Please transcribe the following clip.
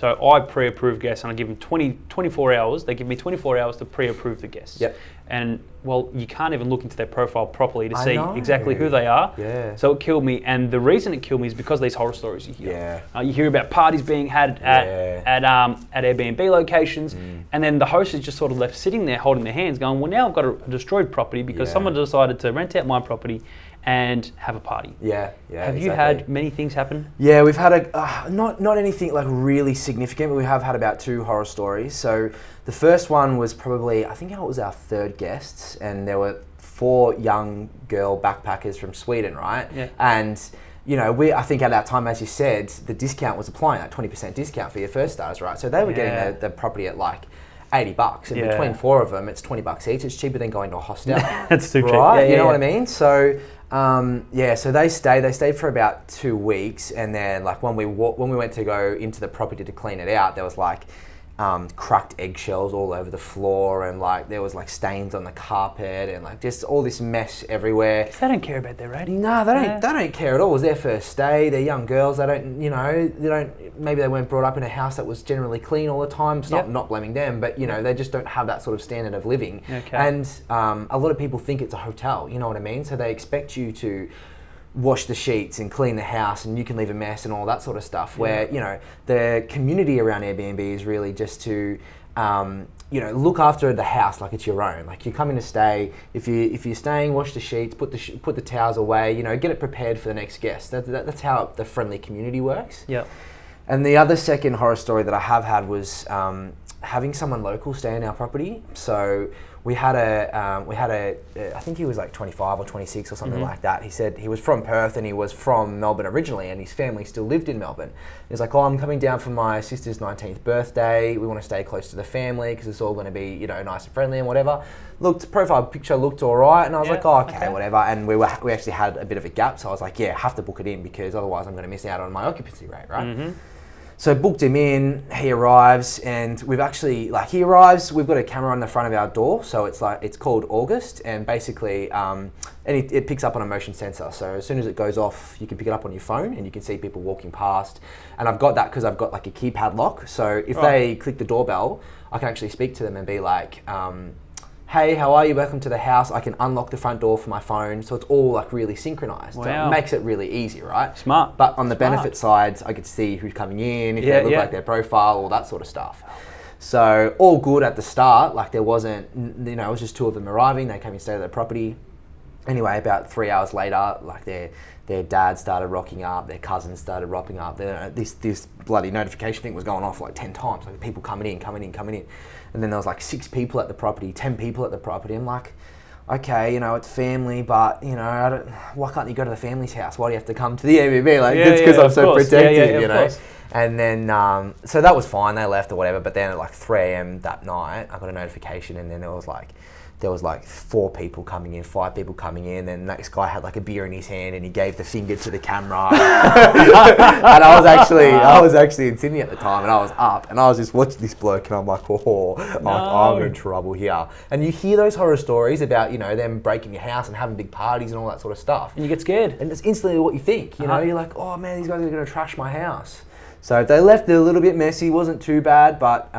So I pre-approve guests and I give them 24 hours. They give me 24 hours to pre-approve the guests. Yep. And, well, you can't even look into their profile properly to see know. exactly who they are. Yeah. So it killed me. And the reason it killed me is because of these horror stories you hear. Yeah. You hear about parties being had at AirBNB locations. And then the host is just sort of left sitting there holding their hands going, well, now I've got a destroyed property because someone decided to rent out my property and have a party. Yeah. Have you had many things happen? Yeah, we've had not anything like really significant, but we have had about 2 horror stories. So the first one was probably, I think it was our 3rd guests, and there were 4 young girl backpackers from Sweden, right? Yeah. And I think at that time, as you said, the discount was applying, like 20% discount for your first stars, right? So they were getting the property at like $80, and between 4 of them, it's $20 each. It's cheaper than going to a hostel. That's too cheap, right? You know what I mean? So. So they stayed for about 2 weeks, and then like when we went to go into the property to clean it out, there was like cracked eggshells all over the floor, and like there was like stains on the carpet, and like just all this mess everywhere. They don't care about their rating. No, they don't care at all. It was their first stay. They're young girls. They don't, maybe they weren't brought up in a house that was generally clean all the time. It's not blaming them, but they just don't have that sort of standard of living. Okay. And a lot of people think it's a hotel. You know what I mean? So they expect you to wash the sheets and clean the house, and you can leave a mess and all that sort of stuff. Where the community around Airbnb is really just to look after the house like it's your own. Like, you're coming to stay. If you're staying, wash the sheets, put the towels away. Get it prepared for the next guest. That's how the friendly community works. Yep. And the other second horror story that I have had was having someone local stay in our property. So we had a I think he was like 25 or 26 or something like that. He said he was from Perth and he was from Melbourne originally, and his family still lived in Melbourne. He's like, I'm coming down for my sister's 19th birthday. We want to stay close to the family because it's all going to be, nice and friendly and whatever. Looked, profile picture looked all right, and I was like, okay, whatever. And we actually had a bit of a gap, so I was like, I have to book it in because otherwise I'm going to miss out on my occupancy rate, right? So booked him in, he arrives, and we've actually, we've got a camera on the front of our door, so it's called August, and basically, and it picks up on a motion sensor, so as soon as it goes off, you can pick it up on your phone, and you can see people walking past, and I've got that because I've got like a keypad lock, so if they click the doorbell, I can actually speak to them and be like, hey, how are you? Welcome to the house. I can unlock the front door from my phone. So it's all like really synchronized. Wow. So it makes it really easy, right? Smart. But on the benefit side, I could see who's coming in, if they look like their profile, all that sort of stuff. So all good at the start. Like, there wasn't, it was just 2 of them arriving. They came and stayed at the property. Anyway, about 3 hours later, like their dad started rocking up, their cousins started rocking up. This bloody notification thing was going off like 10 times. Like, people coming in. And then there was like 6 people at the property, 10 people at the property. I'm like, okay, it's family, but why can't you go to the family's house? Why do you have to come to the Airbnb? Like, it's because I'm so protective, you know. Course. And then, so that was fine. They left or whatever. But then at like 3 a.m. that night, I got a notification, and then there was like 4 people coming in, 5 people coming in, and this guy had like a beer in his hand, and he gave the finger to the camera. And I was actually in Sydney at the time, and I was up, and I was just watching this bloke, and I'm like, I'm in trouble here. And you hear those horror stories about, them breaking your house and having big parties and all that sort of stuff. And you get scared. And it's instantly what you think, you're like, oh man, these guys are going to trash my house. So they left it a little bit messy, wasn't too bad, but